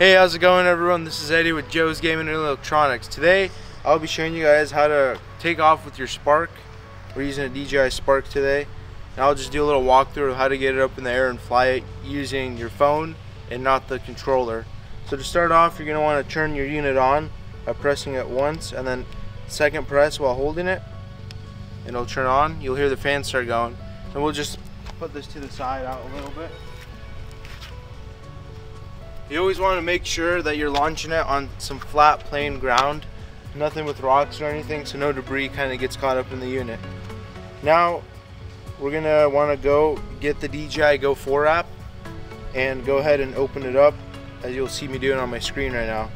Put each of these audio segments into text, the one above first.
Hey, how's it going everyone? This is Eddie with Joe's Gaming and Electronics. Today I'll be showing you guys how to take off with your Spark. We're using a DJI Spark today. And I'll just do a little walkthrough of how to get it up in the air and fly it using your phone and not the controller. So to start off, you're going to want to turn your unit on by pressing it once and then second press while holding it. And it'll turn on. You'll hear the fan start going. And we'll just put this to the side out a little bit. You always want to make sure that you're launching it on some flat plain ground, nothing with rocks or anything, so no debris kind of gets caught up in the unit. Now we're going to want to go get the DJI Go 4 app and go ahead and open it up, as you'll see me doing on my screen right now.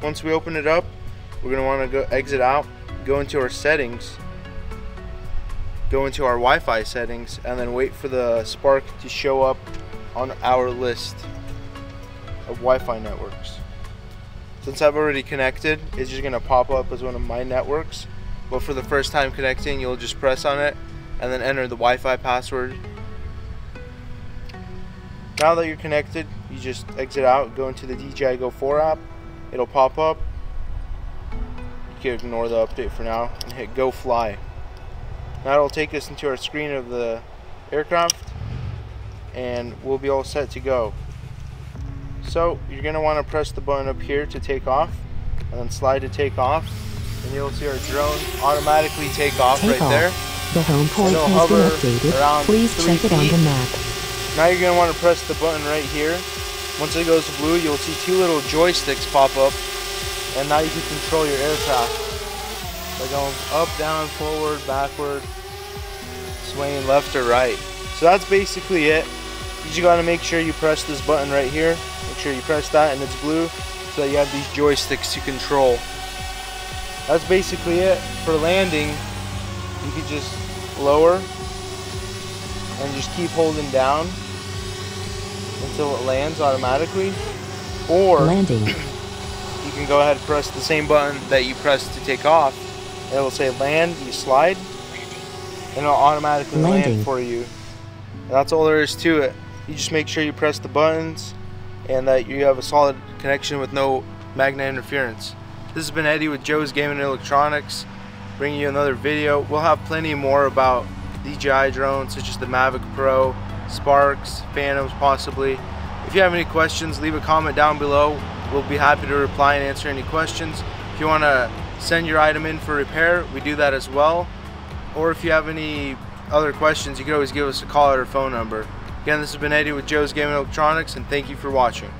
Once we open it up, we're going to want to go exit out, go into our settings, go into our Wi-Fi settings, and then wait for the Spark to show up on our list of Wi-Fi networks. Since I've already connected, it's just going to pop up as one of my networks. But for the first time connecting, you'll just press on it and then enter the Wi-Fi password. Now that you're connected, you just exit out, go into the DJI Go 4 app. It'll pop up. You can ignore the update for now and hit Go Fly. Now it'll take us into our screen of the aircraft, and we'll be all set to go. So you're going to want to press the button up here to take off, and then slide to take off, and you'll see our drone automatically take off right there. The home point has been updated. Please check it on the map. Now you're going to want to press the button right here. Once it goes blue, you'll see two little joysticks pop up, and now you can control your aircraft by going up, down, forward, backward, swaying left or right. So that's basically it. You just got to make sure you press this button right here. Make sure you press that and it's blue, so that you have these joysticks to control. That's basically it. For landing, you could just lower and just keep holding down until it lands automatically. Or landing, you can go ahead and press the same button that you pressed to take off. And it will say land, you slide, and it'll automatically land for you. And that's all there is to it. You just make sure you press the buttons and that you have a solid connection with no magnet interference. This has been Eddie with Joe's Gaming and Electronics, bringing you another video. We'll have plenty more about DJI drones such as the Mavic Pro, Sparks, Phantoms possibly. If you have any questions, leave a comment down below. We'll be happy to reply and answer any questions. If you want to send your item in for repair, we do that as well. Or if you have any other questions, you can always give us a call at our phone number. Again, this has been Eddie with Joe's Gaming Electronics, and thank you for watching.